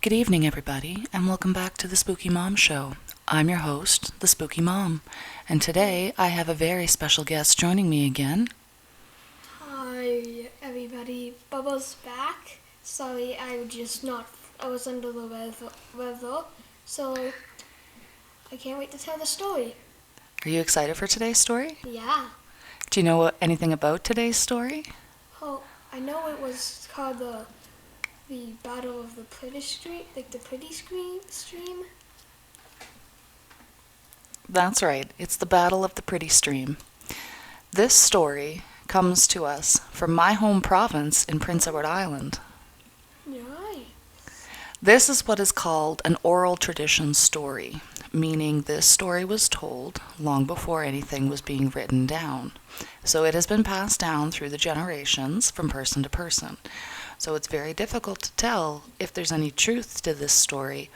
Good evening, everybody, and welcome back to the Spooky Mom Show. I'm your host, the Spooky Mom, and today I have a very special guest joining me again. Hi, everybody. Bubba's back. Sorry, I was under the weather, so I can't wait to tell the story. Are you excited for today's story? Yeah. Do you know anything about today's story? Oh, I know it was called the Battle of the Pretty Stream, like the Pretty Stream. That's right, it's the Battle of the Pretty Stream. This story comes to us from my home province in Prince Edward Island. Right. This is what is called an oral tradition story, meaning this story was told long before anything was being written down. So it has been passed down through the generations from person to person. So it's very difficult to tell if there's any truth to this story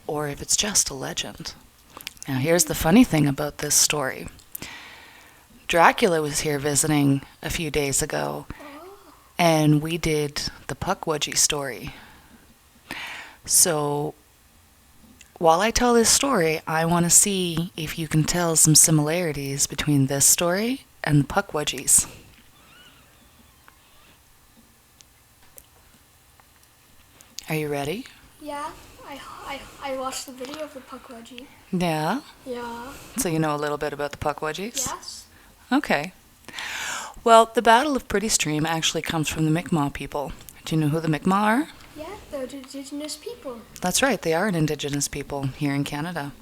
or if it's just a legend. Now here's the funny thing about this story. Dracula was here visiting a few days ago, and we did the Pukwudgie story. So while I tell this story, I want to see if you can tell some similarities between this story and the Pukwudgies. Are you ready? Yeah. I watched the video of the Pukwudgie. Yeah? Yeah. So you know a little bit about the Pukwudgies? Yes. Okay. Well, the Battle of Pretty Stream actually comes from the Kmaq people. Do you know who the Kmaq are? Yeah, they're the indigenous people. That's right, they are an indigenous people here in Canada.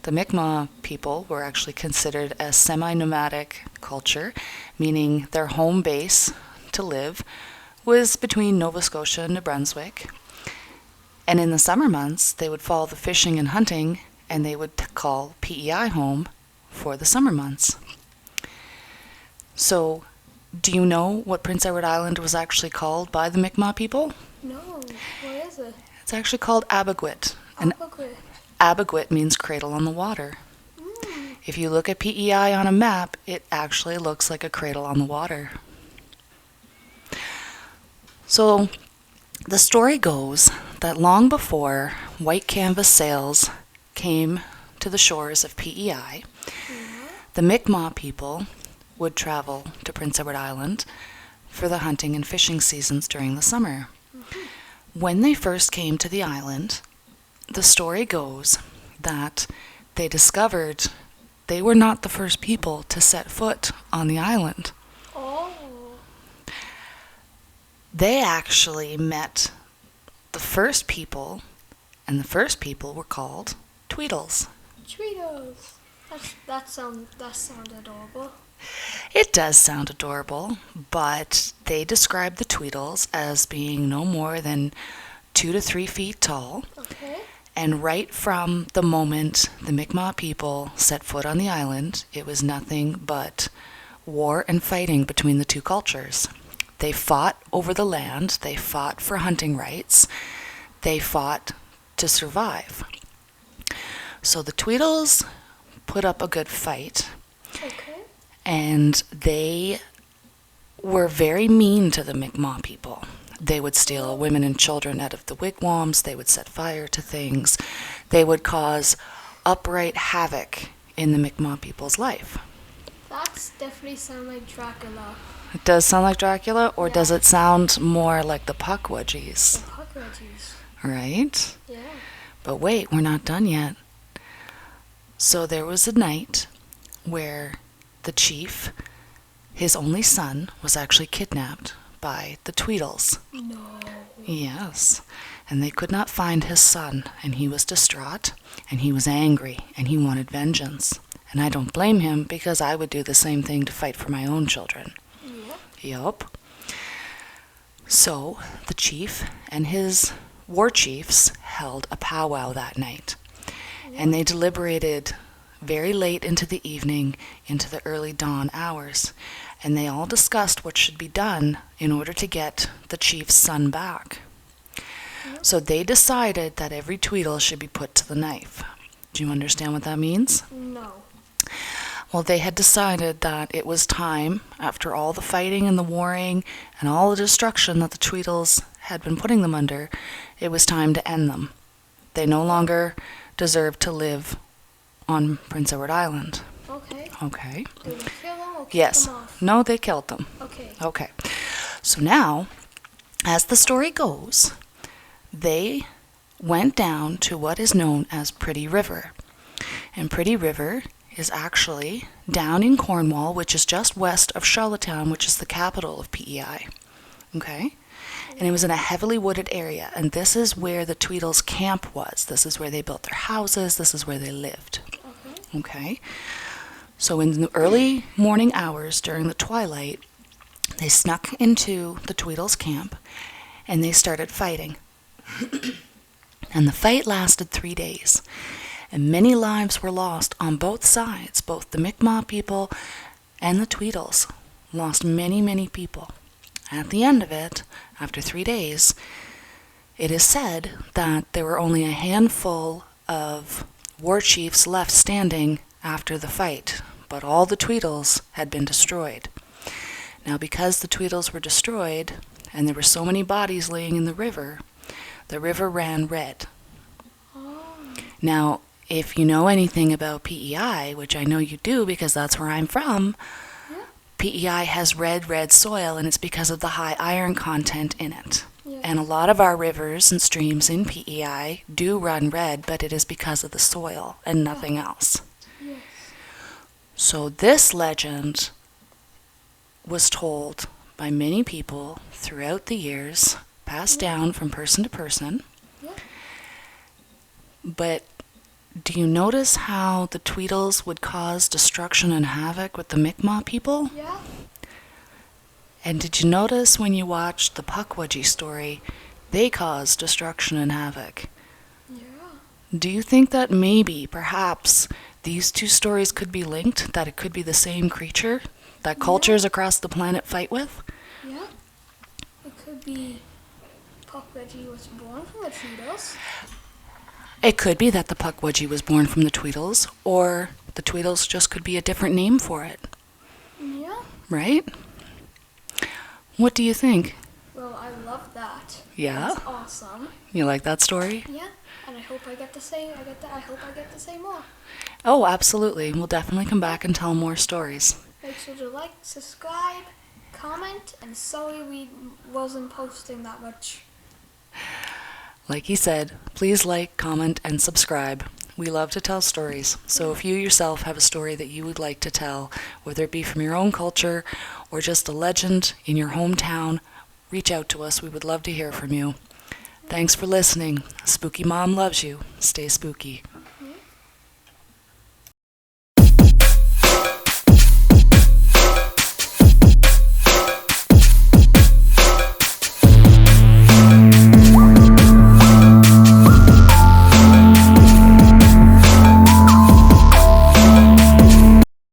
The Kmaq people were actually considered a semi-nomadic culture, meaning their home base to live was between Nova Scotia and New Brunswick. And in the summer months, they would follow the fishing and hunting, and they would call PEI home for the summer months. So, do you know what Prince Edward Island was actually called by the Kmaq people? No, what is it? It's actually called Abagwit. And Abagwit means cradle on the water. If you look at PEI on a map, it actually looks like a cradle on the water. So, the story goes that long before white canvas sails came to the shores of PEI, the Mi'kmaq people would travel to Prince Edward Island for the hunting and fishing seasons during the summer. When they first came to the island, the story goes that they discovered they were not the first people to set foot on the island. Oh. They actually met the first people, and the first people were called Tweedles. Tweedles. That sounds adorable. It does sound adorable, but they describe the Tweedles as being no more than 2 to 3 feet tall. Okay. And right from the moment the Mi'kmaq people set foot on the island, it was nothing but war and fighting between the two cultures. They fought over the land, they fought for hunting rights, they fought to survive. So the Tweedles put up a good fight. Okay. And they were very mean to the Mi'kmaq people. They would steal women and children out of the wigwams. They would set fire to things. They would cause upright havoc in the Mi'kmaq people's life. That's definitely sound like Dracula. It does sound like Dracula, or Yeah. does it sound more like the Pukwudgies? The Pukwudgies. Right? Yeah. But wait, we're not done yet. So there was a night where the chief, his only son, was actually kidnapped by the Tweedles. No. Yes, and they could not find his son, and he was distraught, and he was angry, and he wanted vengeance. And I don't blame him, because I would do the same thing to fight for my own children. Yup. So the chief and his war chiefs held a powwow that night, and they deliberated very late into the evening, into the early dawn hours, and they all discussed what should be done in order to get the chief's son back. So they decided that every Tweedle should be put to the knife. Do you understand what that means? No. Well, they had decided that it was time, after all the fighting and the warring and all the destruction that the Tweedles had been putting them under, it was time to end them. they no longer deserved to live on Prince Edward Island. Okay. Okay. Did we kill them or kill Yes. them off? No, they killed them. Okay. Okay. So now, as the story goes, they went down to what is known as Pretty River. And Pretty River is actually down in Cornwall, which is just west of Charlottetown, which is the capital of PEI. Okay? And it was in a heavily wooded area, and this is where the Tweedles camp was. This is where they built their houses. This is where they lived. Okay. Okay? So in the early morning hours during the twilight, they snuck into the Tweedles camp, and they started fighting. And the fight lasted 3 days. And many lives were lost on both sides. Both the Mi'kmaq people and the Tweedles lost many, many people. At the end of it, after 3 days, it is said that there were only a handful of war chiefs left standing after the fight, but all the Tweedles had been destroyed. Now, because the Tweedles were destroyed, and there were so many bodies laying in the river ran red. Oh. Now, if you know anything about PEI, which I know you do because that's where I'm from, Yeah. PEI has red soil, and it's because of the high iron content in it. Yeah. And a lot of our rivers and streams in PEI do run red, but it is because of the soil and nothing else. Yes. So this legend was told by many people throughout the years, passed down from person to person. Yeah. But do you notice how the Tweedles would cause destruction and havoc with the Mi'kmaq people? Yeah. And did you notice when you watched the Pukwudgie story, they caused destruction and havoc? Yeah. Do you think that maybe, perhaps, these two stories could be linked, that it could be the same creature that cultures across the planet fight with? Yeah. It could be Pukwudgie was born from the Tweedles. It could be that the Pukwudgie was born from the Tweedles, or the Tweedles just could be a different name for it, Yeah. right? What do you think? Well, I love that. Yeah? That's awesome. You like that story? Yeah. And I hope I get to say I hope I get to say more. Oh, absolutely. We'll definitely come back and tell more stories. Make sure to like, subscribe, comment, and sorry we wasn't posting that much. Like he said, please like, comment, and subscribe. We love to tell stories, so if you yourself have a story that you would like to tell, whether it be from your own culture or just a legend in your hometown, reach out to us. We would love to hear from you. Thanks for listening. Spooky Mom loves you. Stay spooky.